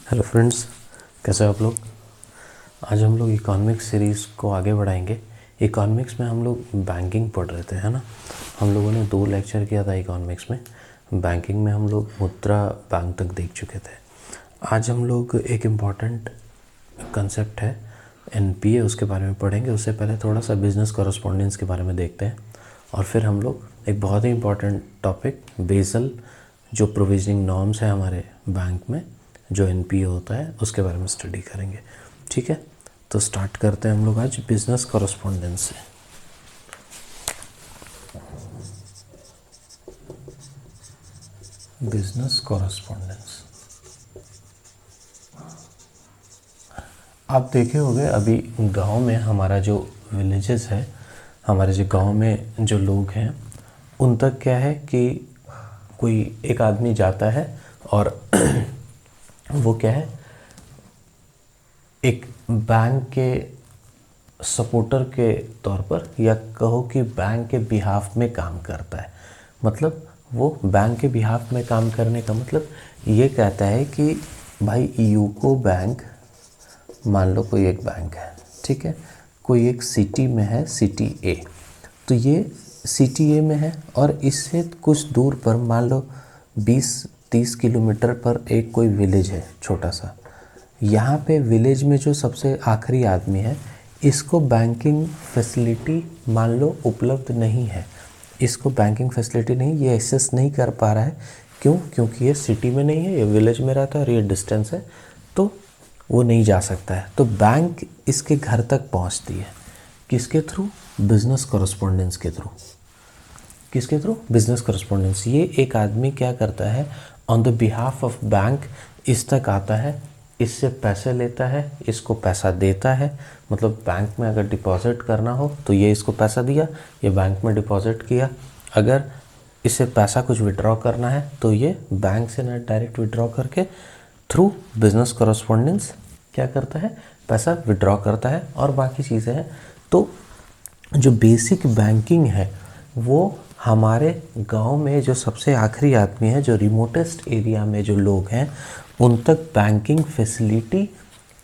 Hello friends, कैसे हो आप लोग। आज हम लोग इकोनॉमिक्स सीरीज़ को आगे बढ़ाएंगे। इकोनॉमिक्स में हम लोग बैंकिंग पढ़ रहे थे, है ना। हम लोगों ने 2 लेक्चर किया था इकोनॉमिक्स में। बैंकिंग में हम लोग मुद्रा बैंक तक देख चुके थे। आज हम लोग एक इम्पॉर्टेंट कंसेप्ट है एनपीए, उसके बारे में पढ़ेंगे। उससे पहले थोड़ा सा बिजनेस कॉरेस्पॉन्डेंस के बारे में देखते हैं, और फिर हम लोग एक बहुत ही इम्पॉर्टेंट टॉपिक बेसल, जो प्रोविजनिंग नॉर्म्स है हमारे बैंक में, जो एनपीए होता है, उसके बारे में स्टडी करेंगे। ठीक है, तो स्टार्ट करते हैं हम लोग आज बिजनेस कॉरेस्पॉन्डेंस से। बिजनेस कॉरेस्पॉन्डेंस, आप देखे होंगे अभी गांव में हमारा जो विलेजेस है, हमारे जो गांव में जो लोग हैं, उन तक क्या है कि कोई एक आदमी जाता है और वो क्या है, एक बैंक के सपोर्टर के तौर पर, या कहो कि बैंक के बिहाफ में काम करता है। मतलब वो बैंक के बिहाफ में काम करने का मतलब ये कहता है कि भाई यूको बैंक, मान लो कोई एक बैंक है, ठीक है, कोई एक सिटी में है, सिटी ए। तो ये सिटी ए में है और इससे कुछ दूर पर मान लो 20-30 किलोमीटर पर एक कोई विलेज है छोटा सा। यहाँ पे विलेज में जो सबसे आखिरी आदमी है, इसको बैंकिंग फैसिलिटी मान लो उपलब्ध नहीं है। इसको बैंकिंग फैसिलिटी नहीं, ये एक्सेस नहीं कर पा रहा है। क्यों? क्योंकि ये सिटी में नहीं है, ये विलेज में रहता है और ये डिस्टेंस है, तो वो नहीं जा सकता है। तो बैंक इसके घर तक पहुंचती है, किसके थ्रू? बिजनेस कॉरेस्पॉन्डेंस के थ्रू। किसके थ्रू? Business correspondence. ये एक आदमी क्या करता है, on the behalf of bank इस तक आता है, इससे पैसे लेता है, इसको पैसा देता है। मतलब बैंक में अगर डिपॉजिट करना हो तो ये इसको पैसा दिया, ये बैंक में डिपॉजिट किया। अगर इसे पैसा कुछ विड्रॉ करना है तो ये बैंक से ना डायरेक्ट विड्रॉ करके थ्रू बिजनेस कॉरेस्पॉन्डेंस क्या करता है, पैसा विड्रॉ करता है और बाकी चीज़ें हैं। तो जो बेसिक बैंकिंग है वो हमारे गांव में जो सबसे आखिरी आदमी है, जो रिमोटेस्ट एरिया में जो लोग हैं, उन तक बैंकिंग फैसिलिटी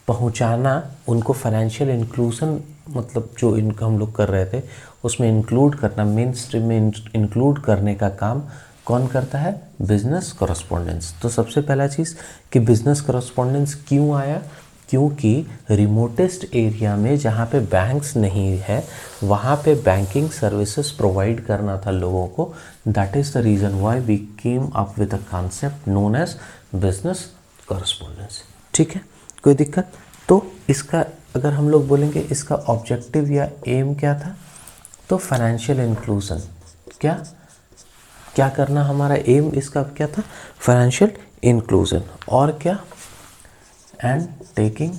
पहुंचाना, उनको फाइनेंशियल इंक्लूजन, मतलब जो इनका हम लोग कर रहे थे उसमें इंक्लूड करना, मेन स्ट्रीम में इंक्लूड करने का काम कौन करता है? Business correspondence. तो सबसे पहला चीज़ कि बिजनेस कॉरेस्पॉन्डेंस क्यों आया? क्योंकि रिमोटेस्ट एरिया में जहाँ पे बैंक्स नहीं है, वहाँ पे बैंकिंग सर्विसेज प्रोवाइड करना था लोगों को। That is the reason why we came up with a concept known as business correspondence. ठीक है, कोई दिक्कत? तो इसका अगर हम लोग बोलेंगे इसका ऑब्जेक्टिव या एम क्या था, तो फाइनेंशियल इंक्लूजन। क्या क्या करना, हमारा एम इसका क्या था? Financial inclusion. और क्या? And taking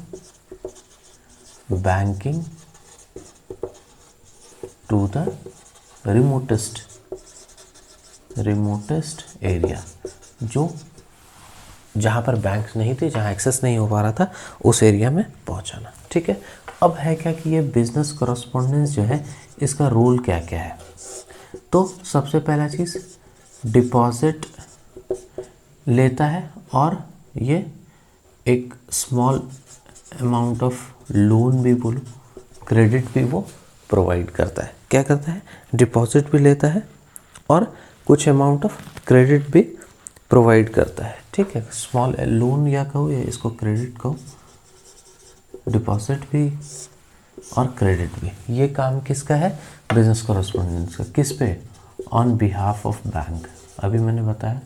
banking to the remotest area, जो जहाँ पर बैंक्स नहीं थे, जहाँ एक्सेस नहीं हो पा रहा था, उस एरिया में पहुँचाना। ठीक है, अब है क्या कि ये बिजनेस कॉरेस्पॉन्डेंस जो है, इसका रोल क्या क्या है। तो सबसे पहला चीज़, डिपॉजिट लेता है और ये एक स्मॉल अमाउंट ऑफ लोन भी बोलो, क्रेडिट भी वो प्रोवाइड करता है। क्या करता है? डिपॉजिट भी लेता है और कुछ अमाउंट ऑफ क्रेडिट भी प्रोवाइड करता है। ठीक है, स्मॉल लोन या कहो या इसको क्रेडिट कहो, डिपॉजिट भी और क्रेडिट भी। ये काम किसका है? बिजनेस कॉरेस्पॉन्डेंस का। किस पे? On behalf of bank. अभी मैंने बताया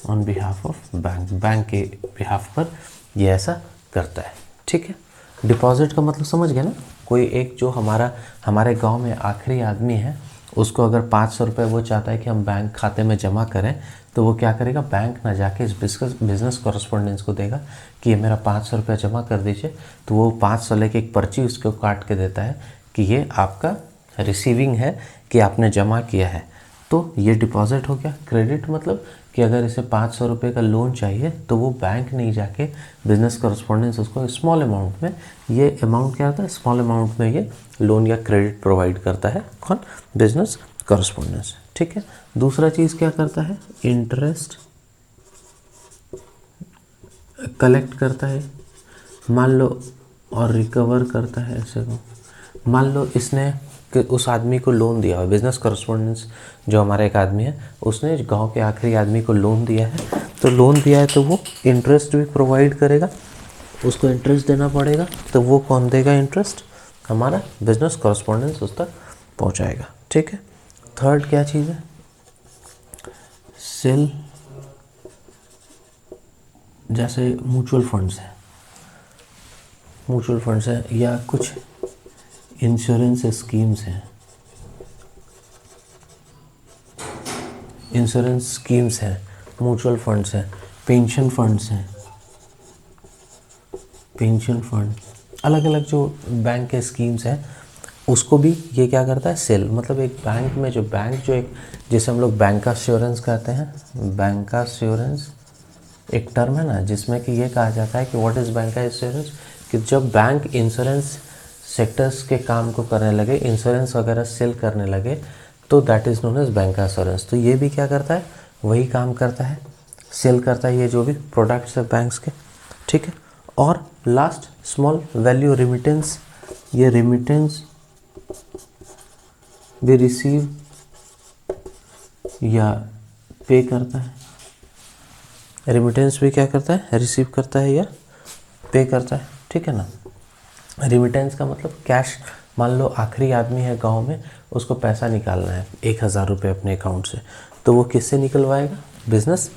on behalf of bank, bank के बिहाफ पर ये ऐसा करता है। ठीक है, डिपॉजिट का मतलब समझ गए ना। कोई एक जो हमारे गांव में आखिरी आदमी है, उसको अगर 500 रुपये वो चाहता है कि हम बैंक खाते में जमा करें, तो वो क्या करेगा? बैंक ना जाके इस बिजनेस कॉरेस्पॉन्डेंस को देगा कि ये मेरा 500 रुपया जमा कर दीजिए। तो वो 500 लेके एक पर्ची उसको काट के देता है कि ये आपका रिसीविंग है कि आपने जमा किया है। तो ये डिपॉजिट हो गया। क्रेडिट मतलब कि अगर इसे 500 रुपये का लोन चाहिए तो वो बैंक नहीं जाके बिजनेस कॉरेस्पॉन्डेंस उसको स्मॉल अमाउंट में, ये अमाउंट क्या होता है, स्मॉल अमाउंट में ये लोन या क्रेडिट प्रोवाइड करता है। कौन? Business correspondence. ठीक है, दूसरा चीज़ क्या करता है? इंटरेस्ट कलेक्ट करता है मान लो और रिकवर करता है। ऐसे को मान लो इसने कि उस आदमी को लोन दिया हुआ, बिजनेस कॉरेस्पॉन्डेंस जो हमारा एक आदमी है उसने गांव के आखिरी आदमी को लोन दिया है, तो लोन दिया है तो वो इंटरेस्ट भी प्रोवाइड करेगा, उसको इंटरेस्ट देना पड़ेगा, तो वो कौन देगा इंटरेस्ट? हमारा बिजनेस कॉरेस्पॉन्डेंस उस तक पहुंचाएगा। ठीक है। थर्ड क्या चीज़ है? सेल, जैसे म्यूचुअल फंड्स है, म्यूचुअल फंड्स है या कुछ इंश्योरेंस स्कीम्स हैं, इंश्योरेंस स्कीम्स हैं, म्यूचुअल फंड्स हैं, पेंशन फंड्स हैं, पेंशन फंड, अलग अलग जो बैंक के स्कीम्स हैं उसको भी ये क्या करता है? सेल। मतलब एक बैंक में जो एक जिसे हम लोग बैंक एश्योरेंस कहते हैं, बैंक एश्योरेंस एक टर्म है ना जिसमें कि ये कहा जाता है कि व्हाट इज़ बैंक एश्योरेंस, कि जब बैंक इंश्योरेंस सेक्टर्स के काम को करने लगे, इंश्योरेंस वगैरह सेल करने लगे, तो that is known as bank assurance. तो ये भी क्या करता है? वही काम करता है, सेल करता है ये जो भी प्रोडक्ट्स है बैंक्स के। ठीक है। और लास्ट स्मॉल वैल्यू रेमिटेंस, ये रेमिटेंस भी रिसीव या पे करता है, रेमिटेंस भी क्या करता है? रिसीव करता है या पे करता है। ठीक है ना। रेमिटेंस का मतलब कैश, मान लो आखिरी आदमी है गांव में, उसको पैसा निकालना है 1000 रुपये अपने अकाउंट से, तो वो किससे निकलवाएगा? बिजनेस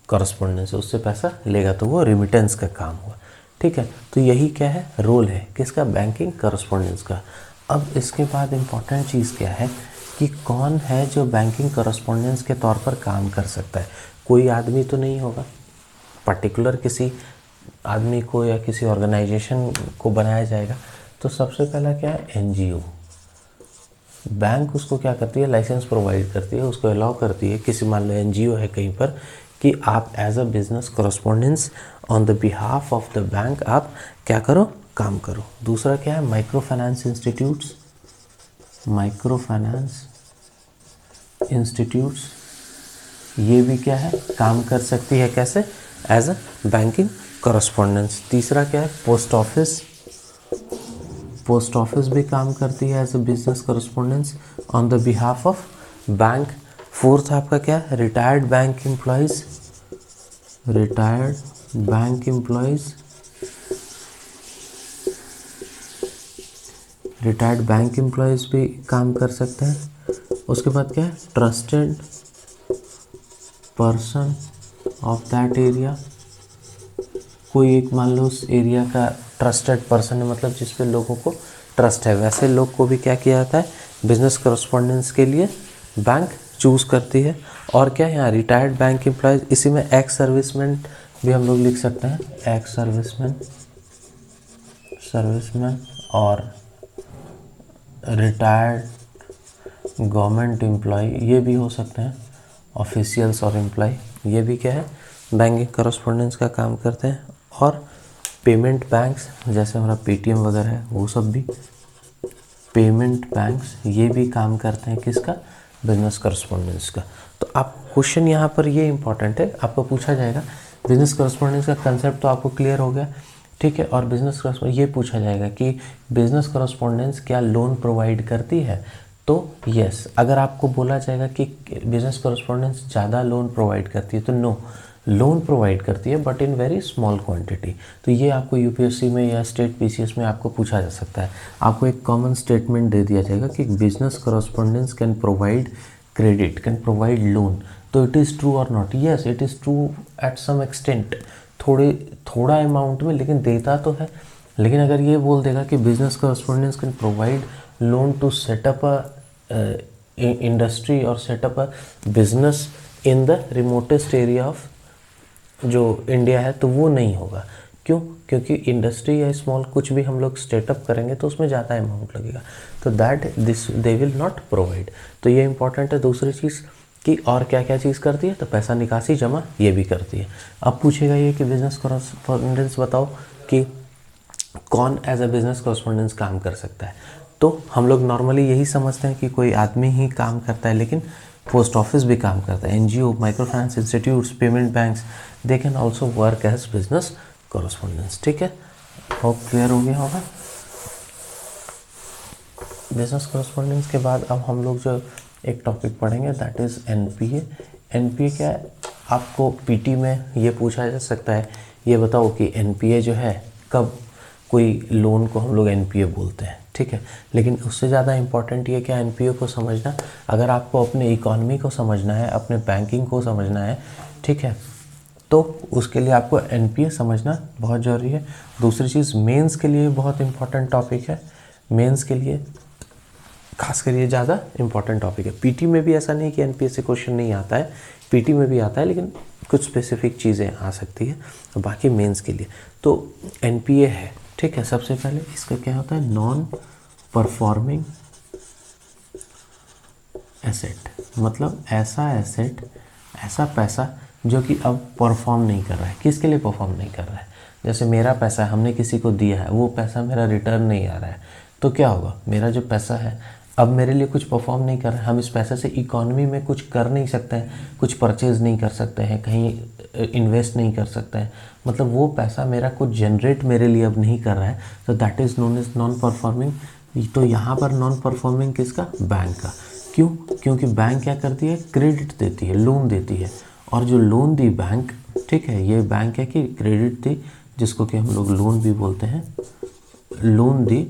कॉरेस्पॉन्डेंस से उससे पैसा लेगा, तो वो रेमिटेंस का काम हुआ। ठीक है। तो यही क्या है? रोल है किसका? बैंकिंग कॉरेस्पॉन्डेंस का। अब इसके बाद इम्पॉर्टेंट चीज़ क्या है कि कौन है जो बैंकिंग कॉरेस्पॉन्डेंस के तौर पर काम कर सकता है? कोई आदमी तो नहीं होगा, पर्टिकुलर किसी आदमी को या किसी ऑर्गेनाइजेशन को बनाया जाएगा। तो सबसे पहला क्या है? एनजीओ। बैंक उसको क्या करती है? लाइसेंस प्रोवाइड करती है, उसको अलाउ करती है, किसी मान लो एनजीओ है कहीं पर, कि आप as a business correspondence on the behalf of the bank आप क्या करो? काम करो। दूसरा क्या है? Micro finance institutes, micro finance institutes ये भी क्या है? काम कर सकती है कैसे? As a banking correspondence. तीसरा क्या है? पोस्ट ऑफिस, पोस्ट ऑफिस भी काम करती है as a business correspondence on the behalf of bank. Fourth आपका क्या है? Retired bank employees, retired bank employees, retired bank employees भी काम कर सकते हैं। उसके बाद क्या है? Trusted person of that area, कोई एक मान लो उस एरिया का ट्रस्टेड पर्सन है, मतलब जिस पे लोगों को ट्रस्ट है, वैसे लोग को भी क्या किया जाता है? बिजनेस कॉरेस्पॉन्डेंस के लिए बैंक चूज़ करती है। और क्या है यहाँ? रिटायर्ड बैंक एम्प्लॉयज़, इसी में एक्स सर्विसमैन भी हम लोग लिख सकते हैं, एक्स सर्विसमैन, सर्विसमैन और रिटायर्ड गवर्नमेंट एम्प्लॉय ये भी हो सकते हैं, ऑफिशियल्स और एम्प्लॉय ये भी क्या है? बैंकिंग कॉरेस्पॉन्डेंस का काम करते हैं। और पेमेंट बैंक्स जैसे हमारा पेटीएम वगैरह है वो सब भी, पेमेंट बैंक्स ये भी काम करते हैं किसका? बिजनेस कॉरेस्पॉन्डेंस का। तो आप क्वेश्चन यहाँ पर ये इंपॉर्टेंट है, आपको पूछा जाएगा बिजनेस कॉरेस्पॉन्डेंस का कंसेप्ट तो आपको क्लियर हो गया। ठीक है। और बिजनेस कॉरेस्पॉन्डेंस ये पूछा जाएगा कि बिजनेस कॉरेस्पॉन्डेंस क्या लोन प्रोवाइड करती है? तो यस, अगर आपको बोला जाएगा कि बिजनेस कॉरेस्पॉन्डेंस ज़्यादा लोन प्रोवाइड करती है, तो नो, लोन प्रोवाइड करती है but in very small quantity. तो ये आपको यूपीएससी में या स्टेट पीसीएस में आपको पूछा जा सकता है। आपको एक कॉमन स्टेटमेंट दे दिया जाएगा कि business correspondence can provide credit, can provide loan, तो इट इज़ ट्रू और not? Yes, it is true at some extent, थोड़ा अमाउंट में, लेकिन देता तो है। लेकिन अगर ये बोल देगा कि business correspondence can provide loan to set up a industry और set up a business in the remotest area of जो इंडिया है, तो वो नहीं होगा। क्यों? क्योंकि इंडस्ट्री या स्मॉल कुछ भी हम लोग स्टार्टअप करेंगे तो उसमें ज़्यादा अमाउंट लगेगा, तो that this they will not provide. तो ये इंपॉर्टेंट है। दूसरी चीज़ कि और क्या क्या चीज़ करती है? तो पैसा निकासी जमा ये भी करती है। अब पूछेगा ये कि बिजनेस कॉरेस्पॉन्डेंस बताओ कि कौन एज अ बिजनेस कॉरेस्पॉन्डेंस काम कर सकता है? तो हम लोग नॉर्मली यही समझते हैं कि कोई आदमी ही काम करता है, लेकिन पोस्ट ऑफिस भी काम करता है, NGO, micro finance institutes, payment banks, they can also work as business correspondence. ठीक है, होप क्लियर हो गया होगा। बिजनेस कॉरस्पॉन्डेंस के बाद अब हम लोग जो एक टॉपिक पढ़ेंगे दैट इज़ एनपीए। एनपीए क्या है, आपको पीटी में ये पूछा जा सकता है, ये बताओ कि एनपीए जो है कब कोई लोन को हम लोग एनपीए बोलते हैं। ठीक है, लेकिन उससे ज़्यादा इम्पॉर्टेंट ये क्या, एनपीए को समझना, अगर आपको अपने इकॉनमी को समझना है, अपने बैंकिंग को समझना है, ठीक है, तो उसके लिए आपको एनपीए समझना बहुत ज़रूरी है। दूसरी चीज़, मेंस के लिए बहुत इंपॉर्टेंट टॉपिक है, मेंस के लिए खासकर ये ज़्यादा इंपॉर्टेंट टॉपिक है। पीटी में भी ऐसा नहीं कि एनपीए से क्वेश्चन नहीं आता है, पीटी में भी आता है, लेकिन कुछ स्पेसिफिक चीज़ें आ सकती है, बाकी मेंस के लिए तो एनपीए है। ठीक है, सबसे पहले इसका क्या होता है, नॉन परफॉर्मिंग एसेट, मतलब ऐसा एसेट, ऐसा पैसा जो कि अब परफॉर्म नहीं कर रहा है। किसके लिए परफॉर्म नहीं कर रहा है, जैसे मेरा पैसा हमने किसी को दिया है, वो पैसा मेरा रिटर्न नहीं आ रहा है, तो क्या होगा, मेरा जो पैसा है अब मेरे लिए कुछ परफॉर्म नहीं कर रहा है। हम इस पैसे से इकॉनमी में कुछ कर नहीं सकते हैं, कुछ परचेज नहीं कर सकते हैं, कहीं इन्वेस्ट नहीं कर सकते हैं, मतलब वो पैसा मेरा कुछ जनरेट मेरे लिए अब नहीं कर रहा है, तो that is known as non performing. तो यहाँ पर नॉन परफॉर्मिंग किसका, बैंक का। क्यों, क्योंकि बैंक क्या करती है, क्रेडिट देती है, लोन देती है, और जो लोन दी बैंक, ठीक है, ये बैंक है कि क्रेडिट दी, जिसको कि हम लोग लोन भी बोलते हैं, लोन दी,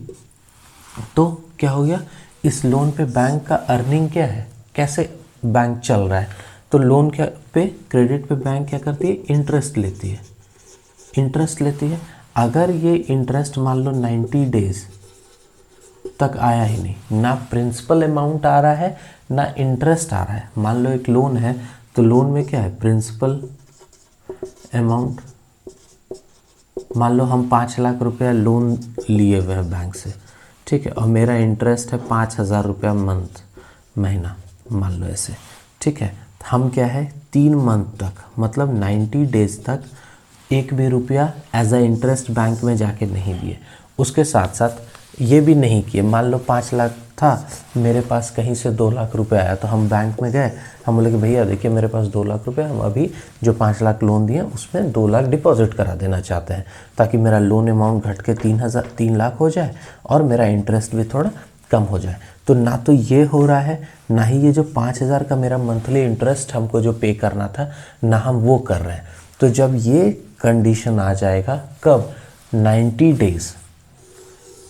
तो क्या हो गया, इस लोन पे बैंक का अर्निंग क्या है, कैसे बैंक चल रहा है, तो लोन क्या पे, क्रेडिट पे बैंक क्या करती है, इंटरेस्ट लेती है, इंटरेस्ट लेती है। अगर ये इंटरेस्ट मान लो 90 डेज तक आया ही नहीं, ना प्रिंसिपल अमाउंट आ रहा है ना इंटरेस्ट आ रहा है, मान लो एक लोन है, तो लोन में क्या है, प्रिंसिपल अमाउंट, मान लो हम 5 लाख रुपया लोन लिए हुए हैं बैंक से, ठीक है, और मेरा इंटरेस्ट है 5,000 रुपया मंथ, महीना, मान लो ऐसे, ठीक है, हम क्या है 3 मंथ तक, मतलब 90 डेज तक एक भी रुपया एज अ इंटरेस्ट बैंक में जाके नहीं दिए। उसके साथ साथ ये भी नहीं किए, मान लो 5 लाख था मेरे पास, कहीं से 2 लाख रुपए आया, तो हम बैंक में गए, हम बोले कि भैया देखिए मेरे पास 2 लाख रुपए, हम अभी जो 5 लाख लोन दिए उसमें 2 लाख डिपॉजिट करा देना चाहते हैं, ताकि मेरा लोन अमाउंट घट के 3 लाख हो जाए और मेरा इंटरेस्ट भी थोड़ा कम हो जाए। तो ना तो ये हो रहा है, ना ही ये जो 5,000 का मेरा मंथली इंटरेस्ट हमको जो पे करना था, ना हम वो कर रहे हैं। तो जब ये कंडीशन आ जाएगा, कब, 90 डेज,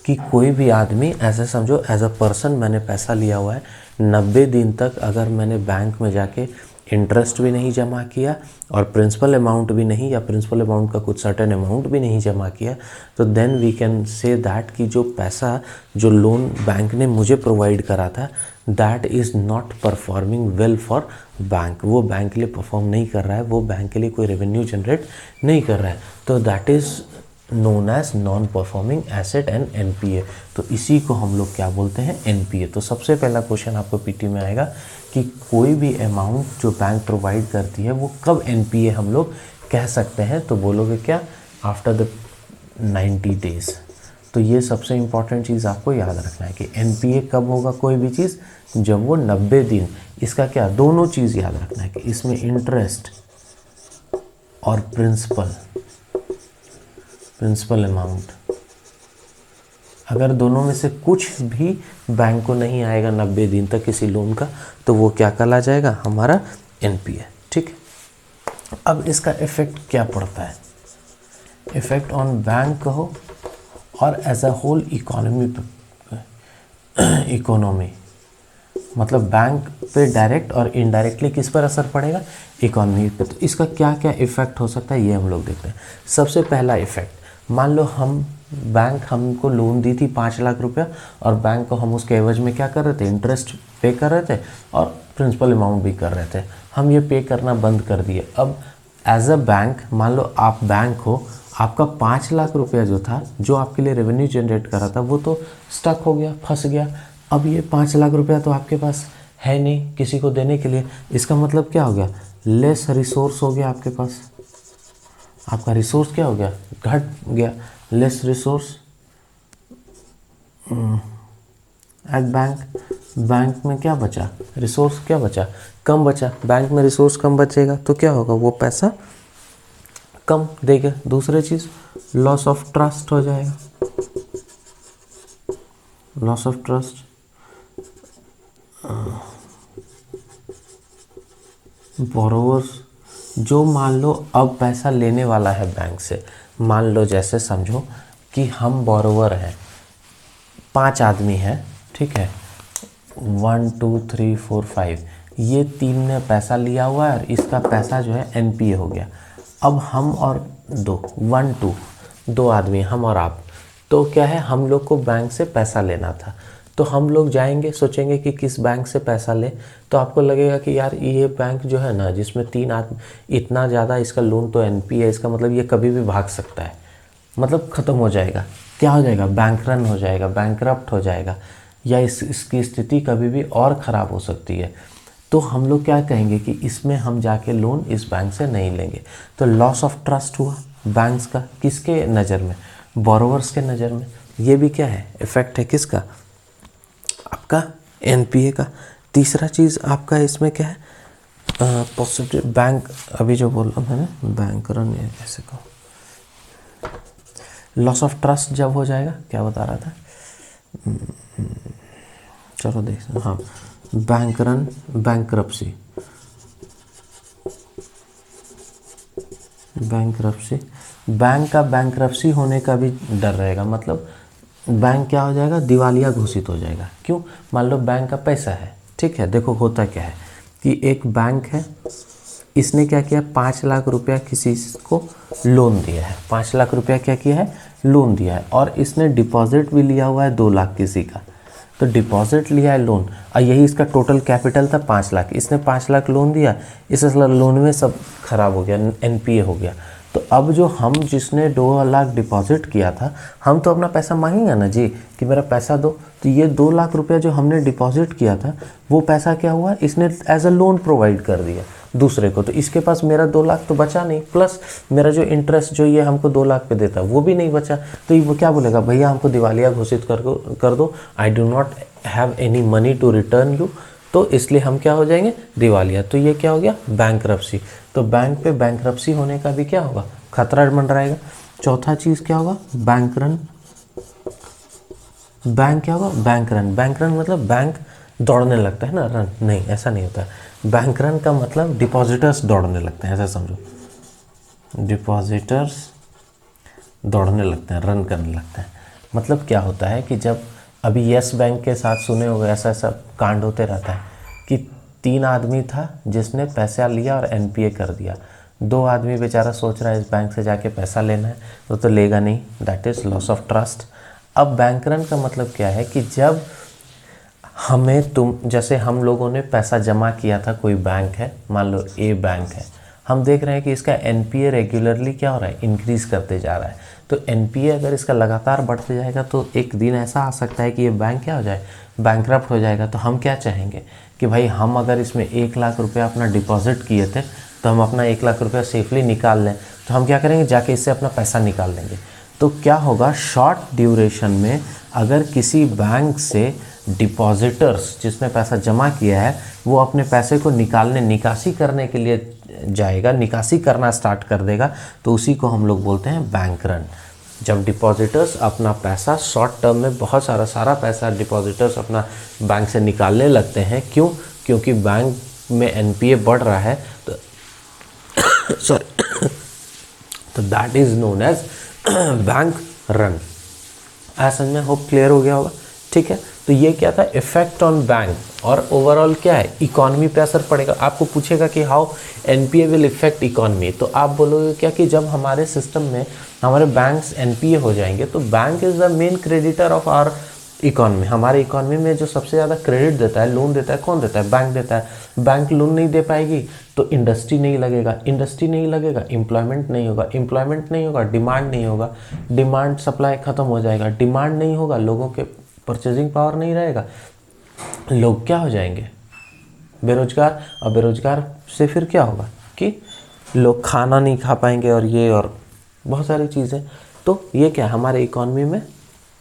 कि कोई भी आदमी, ऐसे समझो एज अ पर्सन मैंने पैसा लिया हुआ है, 90 दिन तक अगर मैंने बैंक में जाके इंटरेस्ट भी नहीं जमा किया और प्रिंसिपल अमाउंट भी नहीं, या प्रिंसिपल अमाउंट का कुछ सर्टेन अमाउंट भी नहीं जमा किया, तो then we can say that कि जो पैसा, जो लोन बैंक ने मुझे प्रोवाइड करा था, that is not performing well for bank, वो बैंक के लिए परफॉर्म नहीं कर रहा है, वो बैंक के लिए कोई रेवेन्यू जनरेट नहीं कर रहा है, तो that is known as non performing asset and NPA. तो इसी को हम लोग क्या बोलते हैं, एनपीए। तो सबसे पहला क्वेश्चन आपको पीटी में आएगा कि कोई भी अमाउंट जो बैंक प्रोवाइड करती है वो कब एनपीए हम लोग कह सकते हैं, तो बोलोगे क्या, आफ्टर द 90 डेज। तो ये सबसे इम्पॉर्टेंट चीज़ आपको याद रखना है कि एनपीए कब होगा कोई भी चीज़, जब वो 90 दिन, इसका क्या, दोनों चीज़ याद रखना है कि इसमें इंटरेस्ट और प्रिंसिपल अमाउंट, अगर दोनों में से कुछ भी बैंक को नहीं आएगा 90 दिन तक किसी लोन का, तो वो क्या कहला जाएगा, हमारा एनपीए। ठीक है, अब इसका इफेक्ट क्या पड़ता है, इफेक्ट ऑन बैंक कहो और एज अ होल इकोनॉमी, मतलब बैंक पे डायरेक्ट और इनडायरेक्टली किस पर असर पड़ेगा, इकोनॉमी पे। तो इसका क्या क्या इफेक्ट हो सकता है, ये हम लोग देखते हैं। सबसे पहला इफेक्ट, मान लो बैंक हमको लोन दी थी 5 लाख रुपया, और बैंक को हम उसके एवज में क्या कर रहे थे, इंटरेस्ट पे कर रहे थे और प्रिंसिपल अमाउंट भी कर रहे थे, हम ये पे करना बंद कर दिए। अब एज अ बैंक, मान लो आप बैंक हो, आपका 5 लाख रुपया जो था, जो आपके लिए रेवेन्यू जनरेट कर रहा था, वो तो स्टक हो गया, फंस गया। अब ये 5 लाख रुपया तो आपके पास है नहीं किसी को देने के लिए, इसका मतलब क्या हो गया, लेस रिसोर्स हो गया आपके पास, आपका रिसोर्स क्या हो गया, घट गया, लेस रिसोर्स एट बैंक में क्या बचा, रिसोर्स क्या बचा, कम बचा, बैंक में रिसोर्स कम बचेगा, तो क्या होगा, वो पैसा कम देगा। दूसरी चीज़ लॉस ऑफ ट्रस्ट हो जाएगा, लॉस ऑफ ट्रस्ट। बोरोवर्स जो मान लो अब पैसा लेने वाला है बैंक से, मान लो जैसे समझो कि हम बोरोवर हैं, 5 आदमी हैं, ठीक है, 1 2 3 4 5, ये 3 ने पैसा लिया हुआ है और इसका पैसा जो है एनपीए हो गया। अब हम और 2 आदमी, हम और आप, तो क्या है, हम लोग को बैंक से पैसा लेना था, तो हम लोग जाएंगे, सोचेंगे कि किस बैंक से पैसा ले, तो आपको लगेगा कि यार ये बैंक जो है ना, जिसमें 3 आदमी, इतना ज़्यादा इसका लोन तो एनपीए है, इसका मतलब ये कभी भी भाग सकता है, मतलब ख़त्म हो जाएगा, क्या हो जाएगा, बैंक रन हो जाएगा, बैंकरप्ट हो जाएगा, या इसकी स्थिति कभी भी और ख़राब हो सकती है। तो हम लोग क्या कहेंगे कि इसमें हम जाके लोन इस बैंक से नहीं लेंगे। तो लॉस ऑफ ट्रस्ट हुआ बैंक्स का, किसके नज़र में, बोरोवर्स के नज़र में। ये भी क्या है, इफेक्ट है किसका, आपका एनपीए का। तीसरा चीज़ आपका इसमें क्या है, पॉजिटिव बैंक, अभी जो बोल रहा मैंने, बैंक रन, ये कैसे कहूँ, लॉस ऑफ ट्रस्ट जब हो जाएगा, क्या बता रहा था, चलो देखते हैं, हाँ, bank run, bankruptcy, bankruptcy, bank का बैंकरप्सी होने का भी डर रहेगा, मतलब बैंक क्या हो जाएगा, दिवालिया घोषित हो जाएगा। क्यों, मान लो बैंक का पैसा है, ठीक है, देखो होता क्या है कि एक बैंक है, इसने क्या किया, 5 लाख रुपया किसी को लोन दिया है, 5 लाख रुपया क्या किया है, लोन दिया है, और इसने डिपॉजिट भी लिया हुआ है 2 लाख किसी का। तो डिपॉजिट लिया है लोन, और यही इसका टोटल कैपिटल था 5 लाख, इसने 5 लाख लोन दिया, इस लोन में सब खराब हो गया, एनपीए हो गया। तो अब जो हम, जिसने 2 लाख डिपॉजिट किया था, हम तो अपना पैसा मांगेंगे ना जी कि मेरा पैसा दो। तो ये 2 लाख रुपया जो हमने डिपॉजिट किया था, वो पैसा क्या हुआ, इसने एज अ लोन प्रोवाइड कर दिया दूसरे को। तो इसके पास मेरा 2 लाख तो बचा नहीं, प्लस मेरा जो इंटरेस्ट जो ये हमको 2 लाख पे देता वो भी नहीं बचा। तो ये क्या बोलेगा, भैया हमको दिवालिया घोषित कर दो, I do not have any money to return you, तो इसलिए हम क्या हो जाएंगे, दिवालिया। तो ये क्या हो गया, बैंकरप्सी। तो बैंक पे बैंकरप्सी होने का भी क्या होगा, खतरा मंडराएगा। चौथा चीज़ क्या होगा, बैंक रन। बैंक क्या होगा, बैंक रन। बैंक रन मतलब बैंक दौड़ने लगता है ना, रन नहीं, ऐसा नहीं होता। बैंक रन का मतलब डिपॉजिटर्स दौड़ने लगते हैं, ऐसा समझो, डिपॉजिटर्स दौड़ने लगते हैं, रन करने लगते हैं। मतलब क्या होता है कि जब अभी यस बैंक के साथ सुने होंगे, ऐसा ऐसा कांड होते रहता है कि 3 आदमी था जिसने पैसा लिया और एनपीए कर दिया, 2 आदमी बेचारा सोच रहा है इस बैंक से जाके पैसा लेना है, तो लेगा नहीं, that is loss of trust. अब बैंक रन का मतलब क्या है कि जब हमें, तुम जैसे हम लोगों ने पैसा जमा किया था, कोई बैंक है, मान लो ए बैंक है, हम देख रहे हैं कि इसका एनपीए रेगुलरली क्या हो रहा है, इंक्रीज़ करते जा रहा है। तो एनपीए अगर इसका लगातार बढ़ते जाएगा तो एक दिन ऐसा आ सकता है कि ये बैंक क्या हो जाए, बैंकरप्ट हो जाएगा। तो हम क्या चाहेंगे कि भाई हम अगर इसमें 1 लाख रुपया अपना डिपॉजिट किए थे, तो हम अपना 1 लाख रुपया सेफली निकाल लें, तो हम क्या करेंगे, जाके इससे अपना पैसा निकाल लेंगे। तो क्या होगा, शॉर्ट ड्यूरेशन में अगर किसी बैंक से डिपॉजिटर्स, जिसने पैसा जमा किया है, वो अपने पैसे को निकालने, निकासी करने के लिए जाएगा, निकासी करना स्टार्ट कर देगा, तो उसी को हम लोग बोलते हैं बैंक रन। जब डिपॉजिटर्स अपना पैसा शॉर्ट टर्म में, बहुत सारा पैसा डिपॉजिटर्स अपना बैंक से निकालने लगते हैं, क्यों, क्योंकि बैंक में एनपीए बढ़ रहा है, तो सॉरी, तो that is known as bank run. समझ में, होप क्लियर हो गया होगा, ठीक है। तो ये क्या था, इफेक्ट ऑन बैंक, और ओवरऑल क्या है, इकोनॉमी पे असर पड़ेगा। आपको पूछेगा कि how NPA will effect economy, तो आप बोलोगे क्या कि जब हमारे सिस्टम में हमारे बैंक्स एनपीए हो जाएंगे, तो bank is the main creditor of our economy. हमारे इकोनॉमी में जो सबसे ज़्यादा क्रेडिट देता है, लोन देता है, कौन देता है, बैंक देता है। बैंक लोन नहीं दे पाएगी तो इंडस्ट्री नहीं लगेगा, इंडस्ट्री नहीं लगेगा, एम्प्लॉयमेंट नहीं होगा, एम्प्लॉयमेंट नहीं होगा, डिमांड नहीं होगा, डिमांड, सप्लाई खत्म हो जाएगा, डिमांड नहीं होगा, लोगों के परचेजिंग पावर नहीं रहेगा, लोग क्या हो जाएंगे, बेरोजगार। और बेरोजगार से फिर क्या होगा कि लोग खाना नहीं खा पाएंगे, और ये और बहुत सारी चीज़ें। तो ये क्या, हमारे इकोनॉमी में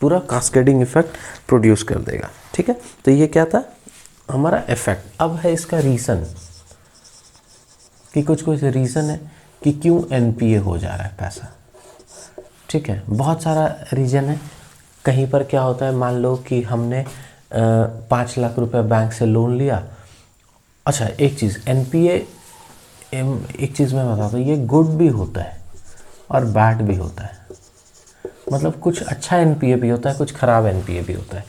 पूरा कास्केडिंग इफेक्ट प्रोड्यूस कर देगा, ठीक है। तो ये क्या था हमारा इफेक्ट। अब है इसका रीज़न, कि कुछ रीज़न है कि क्यों एनपीए हो जा रहा है पैसा। ठीक है, बहुत सारा रीज़न है। कहीं पर क्या होता है, मान लो कि हमने 5 लाख रुपए बैंक से लोन लिया। अच्छा, एक चीज़ एनपीए, एक चीज़ मैं बताता हूँ, ये गुड भी होता है और बैड भी होता है। मतलब कुछ अच्छा एनपीए भी होता है, कुछ ख़राब एनपीए भी होता है।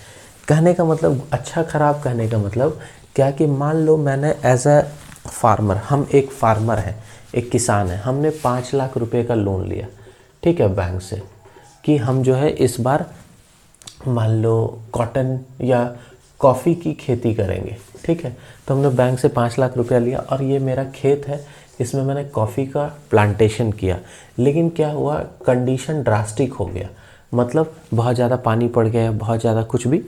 कहने का मतलब, अच्छा ख़राब कहने का मतलब क्या कि मान लो मैंने एज अ फार्मर, हम एक फार्मर हैं, एक किसान है, हमने 5 लाख रुपए का लोन लिया, ठीक है, बैंक से, कि हम जो है इस बार मान लो कॉटन या कॉफ़ी की खेती करेंगे। ठीक है, तो हमने बैंक से 5 लाख रुपया लिया और ये मेरा खेत है, इसमें मैंने कॉफ़ी का प्लांटेशन किया। लेकिन क्या हुआ, कंडीशन ड्रास्टिक हो गया, मतलब बहुत ज़्यादा पानी पड़ गया, बहुत ज़्यादा कुछ भी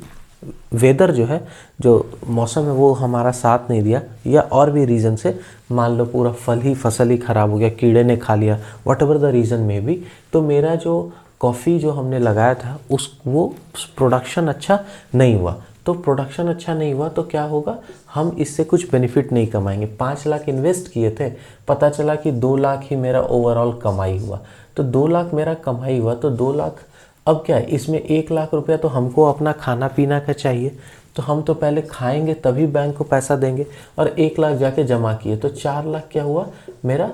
वेदर जो है, जो मौसम है वो हमारा साथ नहीं दिया, या और भी रीज़न से मान लो पूरा फसल ही ख़राब हो गया, कीड़े ने खा लिया, वट एवर द रीज़न में भी, तो मेरा जो कॉफ़ी जो हमने लगाया था वो प्रोडक्शन अच्छा नहीं हुआ। तो प्रोडक्शन अच्छा नहीं हुआ तो क्या होगा, हम इससे कुछ बेनिफिट नहीं कमाएंगे। 5 लाख इन्वेस्ट किए थे, पता चला कि 2 लाख ही मेरा ओवरऑल कमाई हुआ। तो 2 लाख मेरा कमाई हुआ, तो 2 लाख, अब क्या है इसमें 1 लाख रुपया तो हमको अपना खाना पीना का चाहिए, तो हम तो पहले खाएंगे तभी बैंक को पैसा देंगे, और 1 लाख जाके जमा किए, तो 4 लाख क्या हुआ, मेरा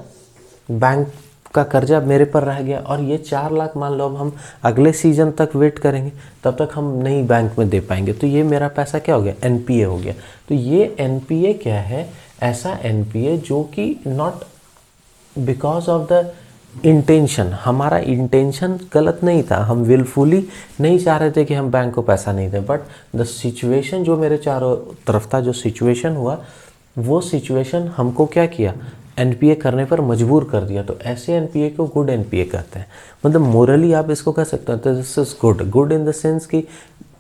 बैंक का कर्जा मेरे पर रह गया। और ये 4 लाख मान लो अब हम अगले सीजन तक वेट करेंगे, तब तक हम नहीं बैंक में दे पाएंगे, तो ये मेरा पैसा क्या हो गया, एनपीए हो गया। तो ये एनपीए क्या है, ऐसा एनपीए जो कि not because of the intention, हमारा इंटेंशन गलत नहीं था, हम विलफुली नहीं चाह रहे थे कि हम बैंक को पैसा नहीं दें, बट द सिचुएशन जो मेरे चारों तरफ था, जो सिचुएशन हुआ, वो सिचुएशन हमको क्या किया, एनपीए करने पर मजबूर कर दिया। तो ऐसे एनपीए को गुड एनपीए कहते हैं। मतलब मोरली आप इसको कह सकते हैं, तो this is good, good in the sense कि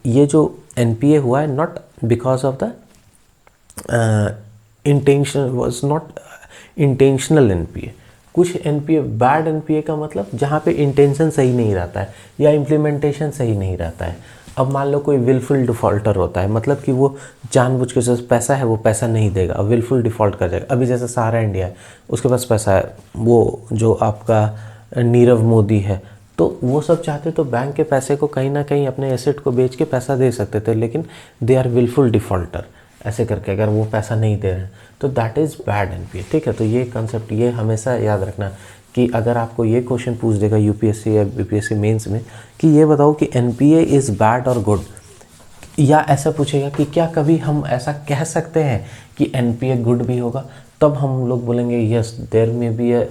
ये जो एनपीए हुआ है not because of the intention, was not intentional NPA. कुछ एनपीए, बैड एनपीए का मतलब जहाँ पे इंटेंशन सही नहीं रहता है या इम्प्लीमेंटेशन सही नहीं रहता है। अब मान लो कोई विलफुल डिफ़ॉल्टर होता है, मतलब कि वो जानबूझ के, जैसे पैसा है वो पैसा नहीं देगा, अब विलफुल डिफ़ॉल्ट कर जाएगा। अभी जैसे सहारा इंडिया है, उसके पास पैसा है, वो जो आपका नीरव मोदी है, तो वो सब चाहते तो बैंक के पैसे को कहीं ना कहीं अपने एसेट को बेच के पैसा दे सकते थे, लेकिन दे आर विलफुल डिफ़ॉल्टर, ऐसे करके अगर वो पैसा नहीं दे रहे हैं तो दैट इज़ बैड एनपीए। ठीक है, तो ये कंसेप्ट ये हमेशा याद रखना कि अगर आपको ये क्वेश्चन पूछ देगा यूपीएससी या बीपीएससी मेंस में कि ये बताओ कि एनपीए इज़ बैड और गुड, या ऐसा पूछेगा कि क्या कभी हम ऐसा कह सकते हैं कि एनपीए गुड भी होगा, तब हम लोग बोलेंगे यस देयर में बी ए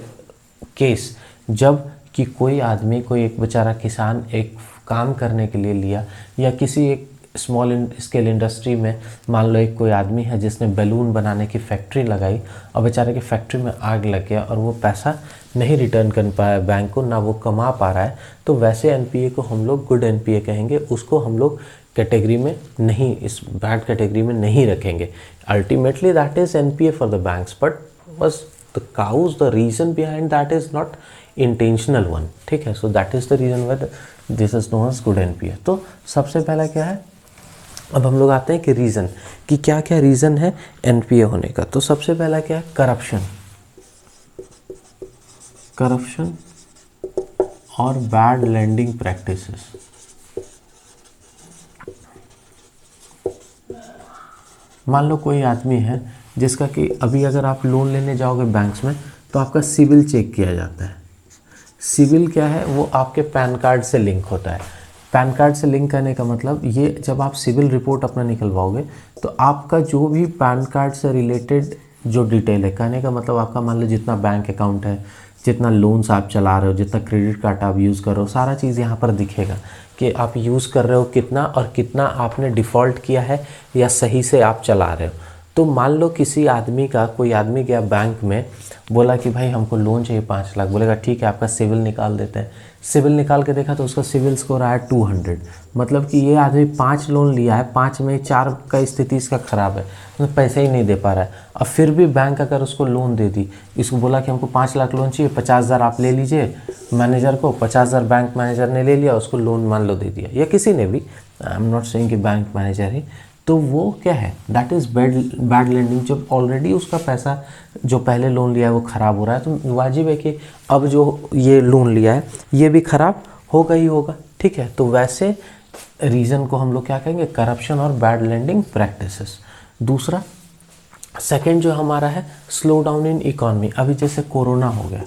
केस, जब कि कोई आदमी, कोई एक बेचारा किसान एक काम करने के लिए लिया, या किसी एक स्मॉल स्केल इंडस्ट्री में मान लो एक कोई आदमी है जिसने बैलून बनाने की फैक्ट्री लगाई और बेचारे की फैक्ट्री में आग लग गया और वो पैसा नहीं रिटर्न कर पाया बैंक को, ना वो कमा पा रहा है, तो वैसे एनपीए को हम लोग गुड एनपीए कहेंगे। उसको हम लोग कैटेगरी में नहीं, इस बैड कैटेगरी में नहीं रखेंगे। Ultimately that is NPA for the banks, but बस the cause, the reason behind that is not intentional one. ठीक है, so that is the reason why this is known as good NPA. तो सबसे पहला क्या है, अब हम लोग आते हैं कि रीज़न, कि क्या क्या रीज़न है एनपीए होने का। तो सबसे पहला क्या है, करप्शन, करप्शन और बैड लैंडिंग प्रैक्टिसेस। मान लो कोई आदमी है जिसका कि अभी अगर आप लोन लेने जाओगे बैंक्स में तो आपका सिविल चेक किया जाता है। सिविल क्या है, वो आपके पैन कार्ड से लिंक होता है। पैन कार्ड से लिंक करने का मतलब ये, जब आप सिविल रिपोर्ट अपना निकलवाओगे तो आपका जो भी पैन कार्ड से रिलेटेड जो डिटेल है, कहने का मतलब आपका मान लो जितना बैंक अकाउंट है, जितना लोन्स आप चला रहे हो, जितना क्रेडिट कार्ड आप यूज़ कर रहे हो, सारा चीज़ यहाँ पर दिखेगा कि आप यूज़ कर रहे हो कितना, और कितना आपने डिफ़ॉल्ट किया है या सही से आप चला रहे हो। तो मान लो किसी आदमी का, कोई आदमी गया बैंक में, बोला कि भाई हमको लोन चाहिए 5 लाख, बोलेगा ठीक है आपका सिविल निकाल देते हैं। सिविल निकाल के देखा तो उसका सिविल स्कोर आया 200, मतलब कि ये आदमी 5 लोन लिया है, 5 में 4 का स्थिति इसका ख़राब है, मतलब पैसे ही नहीं दे पा रहा है। अब फिर भी बैंक अगर उसको लोन दे दी, इसको बोला कि हमको 5 लाख लोन चाहिए, 50,000 आप ले लीजिए मैनेजर को, 50,000 बैंक मैनेजर ने ले लिया, उसको लोन मान लो दे दिया, या किसी ने भी, आई एम नॉट सेइंग कि बैंक मैनेजर ही, तो वो क्या है, दैट इज़ बैड लेंडिंग। जब ऑलरेडी उसका पैसा जो पहले लोन लिया है वो ख़राब हो रहा है, तो वाजिब है कि अब जो ये लोन लिया है ये भी ख़राब होगा ही होगा, ठीक है। तो वैसे रीज़न को हम लोग क्या कहेंगे, करप्शन और बैड लेंडिंग प्रैक्टिसेस। दूसरा सेकंड जो हमारा है, स्लो डाउन इन इकॉनमी। अभी जैसे कोरोना हो गया,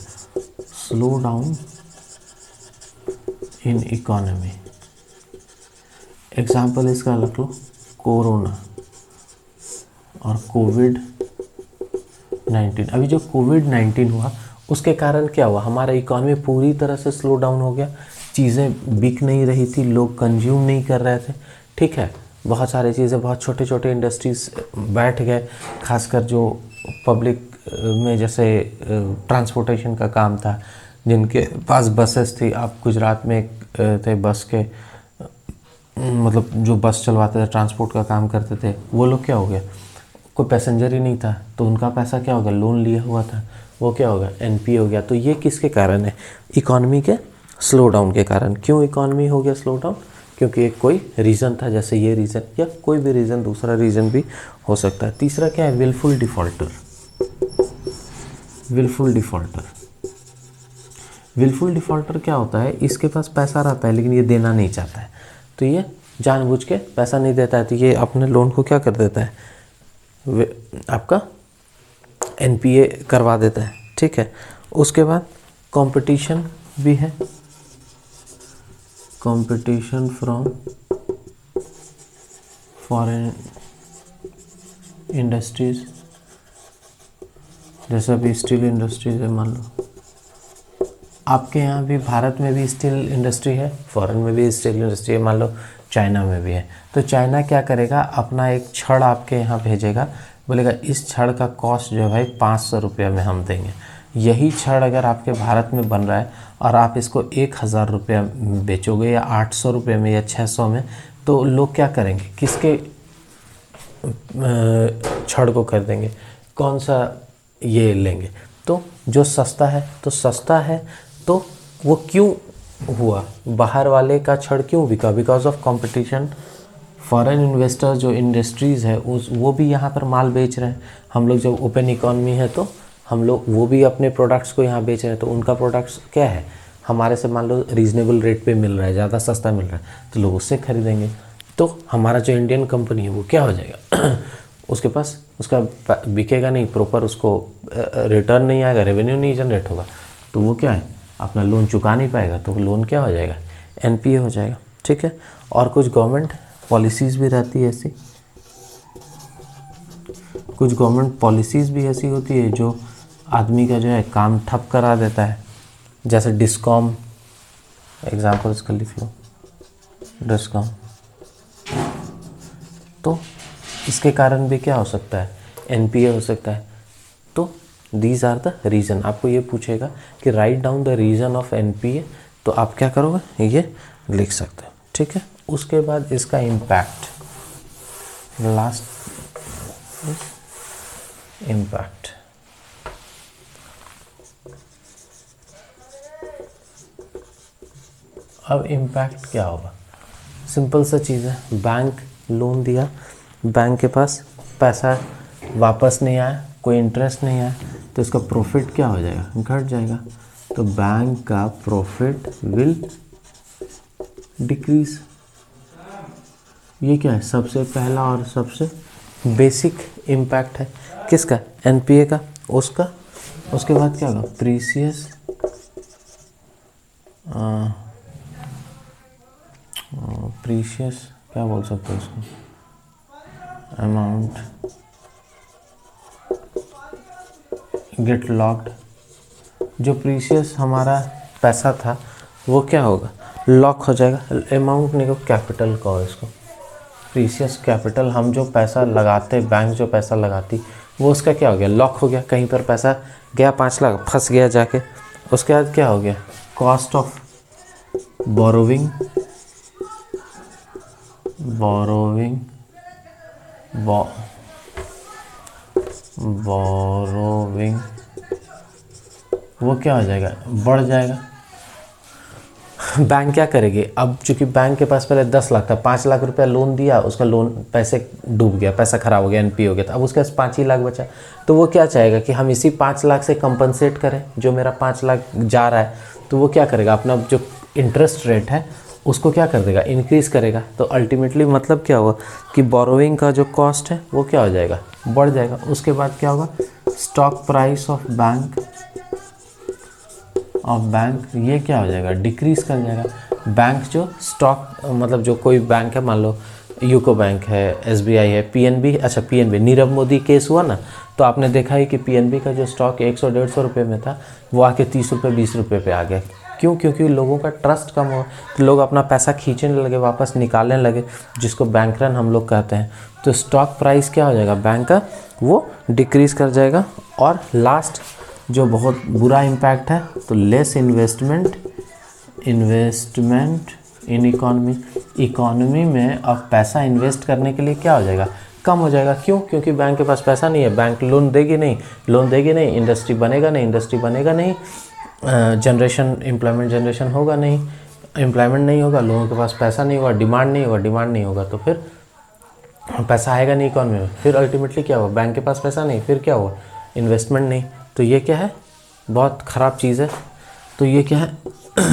slow down in economy, example इसका रख लो कोरोना और कोविड-19। अभी जो कोविड-19 हुआ उसके कारण क्या हुआ, हमारा इकॉनमी पूरी तरह से स्लो डाउन हो गया, चीज़ें बिक नहीं रही थी, लोग कंज्यूम नहीं कर रहे थे, ठीक है। बहुत सारी चीज़ें, बहुत छोटे छोटे इंडस्ट्रीज़ बैठ गए, खासकर जो पब्लिक में जैसे ट्रांसपोर्टेशन का काम था, जिनके पास बसेस थी। आप गुजरात में थे बस के, मतलब जो बस चलवाते थे, ट्रांसपोर्ट का काम करते थे, वो लोग क्या हो गया, कोई पैसेंजर ही नहीं था, तो उनका पैसा क्या हो गया, लोन लिया हुआ था, वो क्या होगा, एनपीए हो गया। तो ये किसके कारण है, इकॉनमी के स्लो डाउन के कारण। क्यों इकॉनमी हो गया स्लो डाउन, क्योंकि एक कोई रीज़न था, जैसे ये रीज़न या कोई भी रीज़न, दूसरा रीज़न भी हो सकता है। तीसरा क्या है, wilful defaulter. Wilful defaulter, wilful defaulter क्या होता है, इसके पास पैसा रहता है लेकिन ये देना नहीं चाहता है, तो ये जानबूझ के पैसा नहीं देता है, तो ये अपने लोन को क्या कर देता है, आपका एनपीए करवा देता है, ठीक है। उसके बाद कंपटीशन भी है, कंपटीशन फ्रॉम फॉरेन इंडस्ट्रीज, जैसे अभी स्टील इंडस्ट्रीज है, मान लो आपके यहाँ भी, भारत में भी स्टील इंडस्ट्री है, फॉरेन में भी स्टील इंडस्ट्री है, मान लो चाइना में भी है। तो चाइना क्या करेगा, अपना एक छड़ आपके यहाँ भेजेगा, बोलेगा इस छड़ का कॉस्ट जो है भाई 500 रुपये में हम देंगे। यही छड़ अगर आपके भारत में बन रहा है और आप इसको 1000 रुपये बेचोगे या 800 रुपये में या 600 में, तो लोग क्या करेंगे, किसके छड़ को खरीदेंगे, कौन सा ये लेंगे। तो जो सस्ता है, तो सस्ता है तो वो क्यों हुआ, बाहर वाले का छड़ क्यों बिका, because of competition. Foreign investor जो इंडस्ट्रीज़ है उस वो भी यहाँ पर माल बेच रहे हैं। हम लोग जब ओपन इकॉनमी है तो हम लोग वो भी अपने प्रोडक्ट्स को यहाँ बेच रहे हैं, तो उनका प्रोडक्ट्स क्या है, हमारे से मान लो रीज़नेबल रेट पे मिल रहा है, ज़्यादा सस्ता मिल रहा है, तो लोग उससे खरीदेंगे। तो हमारा जो इंडियन कंपनी है वो क्या हो जाएगा उसके पास उसका बिकेगा नहीं प्रॉपर, उसको रिटर्न नहीं आएगा, रेवेन्यू नहीं जनरेट होगा, तो वो क्या है, अपना लोन चुका नहीं पाएगा, तो लोन क्या हो जाएगा, एनपीए हो जाएगा, ठीक है। और कुछ गवर्नमेंट पॉलिसीज़ भी रहती है ऐसी, कुछ गवर्नमेंट पॉलिसीज़ भी ऐसी होती है जो आदमी का जो है काम ठप करा देता है, जैसे डिस्कॉम, एग्जाम्पल इसका लिख लो, डिस्कॉम। तो इसके कारण भी क्या हो सकता है, एनपीए हो सकता है। तो दीज आर द रीज़न। आपको ये पूछेगा कि write down the reason of NPA, तो आप क्या करोगे, ये लिख सकते हो, ठीक है। उसके बाद इसका इम्पैक्ट, लास्ट इम्पैक्ट। अब इम्पैक्ट क्या होगा, सिंपल सा चीज़ है, बैंक लोन दिया, बैंक के पास पैसा वापस नहीं आया, कोई इंटरेस्ट नहीं आया, तो इसका प्रॉफिट क्या हो जाएगा, घट जाएगा। तो बैंक का प्रॉफिट विल डिक्रीज। ये क्या है, सबसे पहला और सबसे बेसिक इम्पैक्ट है किसका, एनपीए का, उसका। उसके बाद क्या होगा, प्रीसियस प्रीशियस क्या बोल सकते हैं उसको, अमाउंट गेट लॉक्ड। जो प्रीशियस हमारा पैसा था वो क्या होगा, लॉक हो जाएगा। अमाउंट नहीं को कैपिटल कहो इसको, प्रीशियस कैपिटल। हम जो पैसा लगाते, बैंक जो पैसा लगाती, वो उसका क्या हो गया, लॉक हो गया। कहीं पर पैसा गया 5 लाख, फंस गया जाके, उसके बाद क्या हो गया, कॉस्ट ऑफ बोरोविंग, बोरोविंग वो क्या हो जाएगा, बढ़ जाएगा। बैंक क्या करेगी, अब चूंकि बैंक के पास पहले 10 लाख था, 5 लाख रुपया लोन दिया, उसका लोन पैसे डूब गया, पैसा खराब हो गया, एनपीए हो गया, तो अब उसके पास 5 ही लाख बचा। तो वो क्या चाहेगा कि हम इसी 5 लाख से कंपनसेट करें जो मेरा 5 लाख जा रहा है। तो वो क्या करेगा, अपना जो इंटरेस्ट रेट है उसको क्या कर देगा, इंक्रीज़ करेगा। तो अल्टीमेटली मतलब क्या होगा कि बोरोइंग का जो कॉस्ट है वो क्या हो जाएगा, बढ़ जाएगा। उसके बाद क्या होगा, स्टॉक प्राइस ऑफ बैंक ये क्या हो जाएगा, डिक्रीज़ कर जाएगा। बैंक जो स्टॉक मतलब जो कोई बैंक है, मान लो यूको बैंक है, एसबीआई है, पीएनबी, अच्छा पीएनबी नीरव मोदी केस हुआ ना, तो आपने देखा है कि पीएनबी का जो स्टॉक 100-150 रुपये में था वो आके 30 रुपये 20 रुपये पे आ गया। क्यों, क्योंकि लोगों का ट्रस्ट कम हो, तो लोग अपना पैसा खींचने लगे, वापस निकालने लगे, जिसको बैंक रन हम लोग कहते हैं। तो स्टॉक प्राइस क्या हो जाएगा बैंक का, वो डिक्रीज़ कर जाएगा। और लास्ट जो बहुत बुरा इम्पैक्ट है, तो लेस इन्वेस्टमेंट इन इकोनॉमी में अब पैसा इन्वेस्ट करने के लिए क्या हो जाएगा, कम हो जाएगा। क्यों, क्योंकि बैंक के पास पैसा नहीं है, बैंक लोन देगी नहीं, इंडस्ट्री बनेगा नहीं, एम्प्लॉयमेंट जनरेशन होगा नहीं, एम्प्लॉयमेंट नहीं होगा, लोगों के पास पैसा नहीं होगा, डिमांड नहीं होगा, तो फिर पैसा आएगा नहीं इकॉनमी में। फिर अल्टीमेटली क्या होगा, बैंक के पास पैसा नहीं, फिर क्या हुआ, इन्वेस्टमेंट नहीं। तो ये क्या है, बहुत ख़राब चीज़ है। तो ये क्या है,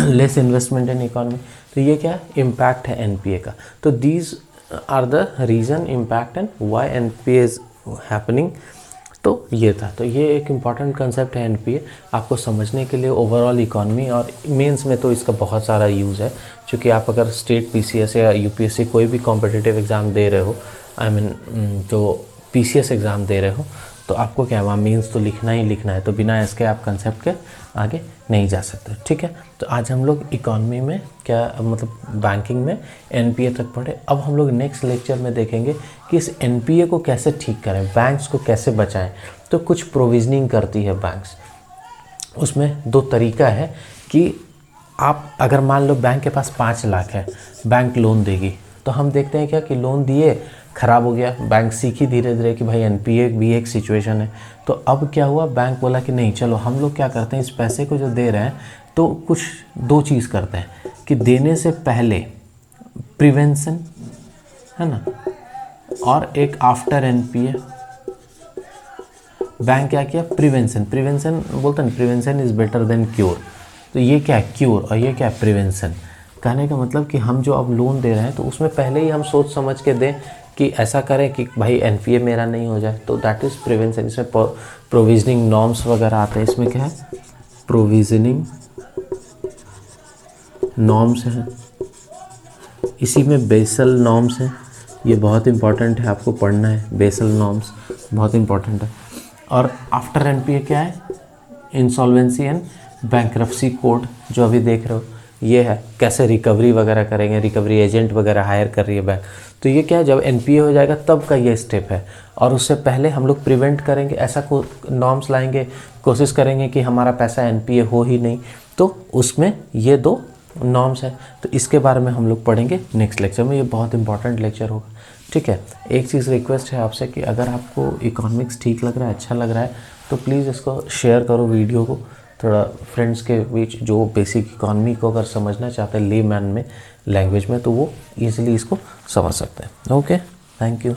लेस इन्वेस्टमेंट इन इकॉनमी। तो ये क्या है, इम्पैक्ट है एनपीए का। तो these are the reason, impact and why NPA is happening. तो ये था, तो ये एक इम्पॉर्टेंट कंसेप्ट है एनपीए आपको समझने के लिए ओवरऑल इकॉनमी। और मेंस में तो इसका बहुत सारा यूज़ है, क्योंकि आप अगर स्टेट पीसीएस या यूपीएससी कोई भी कॉम्पिटिटिव एग्ज़ाम दे रहे हो, तो पीसीएस एग्ज़ाम दे रहे हो, तो आपको क्या वहाँ मीन्स तो लिखना ही लिखना है। तो बिना इसके आप कंसेप्ट के आगे नहीं जा सकते, ठीक है। तो आज हम लोग इकॉनमी में क्या मतलब बैंकिंग में एनपीए तक पढ़े। अब हम लोग नेक्स्ट लेक्चर में देखेंगे कि इस एनपीए को कैसे ठीक करें, बैंक्स को कैसे बचाएं। तो कुछ प्रोविजनिंग करती है बैंक्स, उसमें 2 तरीका है कि आप अगर मान लो बैंक के पास 5 लाख है, बैंक लोन देगी, तो हम देखते हैं क्या कि लोन दिए, ख़राब हो गया, बैंक सीखी धीरे धीरे कि भाई एनपीए भी एक सिचुएशन है। तो अब क्या हुआ, बैंक बोला कि नहीं चलो हम लोग क्या करते हैं, इस पैसे को जो दे रहे हैं तो कुछ 2 चीज़ करते हैं कि देने से पहले प्रिवेंशन है ना, और एक आफ्टर एनपीए। बैंक क्या किया, प्रिवेंशन बोलते हैं, prevention is better than cure. तो ये क्या है, क्योर, और ये क्या है, प्रिवेंशन। कहने का मतलब कि हम जो अब लोन दे रहे हैं तो उसमें पहले ही हम सोच समझ के दें कि ऐसा करें कि भाई एनपीए मेरा नहीं हो जाए। तो दैट इज़ प्रिवेंशन। इसमें प्रोविजनिंग नॉर्म्स वगैरह आते हैं, इसमें क्या है, प्रोविजनिंग नॉर्म्स हैं, इसी में बेसल नॉर्म्स हैं। ये बहुत इंपॉर्टेंट है, आपको पढ़ना है, बेसल नॉर्म्स बहुत इंपॉर्टेंट है। और आफ्टर एनपीए क्या है, इंसॉल्वेंसी एंड बैंक्रप्सी कोड, जो अभी देख रहे हो ये है, कैसे रिकवरी वगैरह करेंगे, रिकवरी एजेंट वगैरह हायर कर रही है बैंक। तो ये क्या है, जब एनपीए हो जाएगा तब का ये स्टेप है। और उससे पहले हम लोग प्रिवेंट करेंगे, ऐसा नॉर्म्स लाएंगे, कोशिश करेंगे कि हमारा पैसा एनपीए हो ही नहीं। तो उसमें ये 2 नॉर्म्स हैं। तो इसके बारे में हम लोग पढ़ेंगे नेक्स्ट लेक्चर में, ये बहुत इंपॉर्टेंट लेक्चर होगा, ठीक है। एक चीज़ रिक्वेस्ट है आपसे कि अगर आपको इकोनॉमिक्स ठीक लग रहा है, अच्छा लग रहा है, तो प्लीज़ इसको शेयर करो वीडियो को थोड़ा फ्रेंड्स के बीच, जो बेसिक इकॉनमी को अगर समझना चाहते हैं लेमैन में लैंग्वेज में, तो वो ईजिली इसको समझ सकते हैं। Okay, thank you.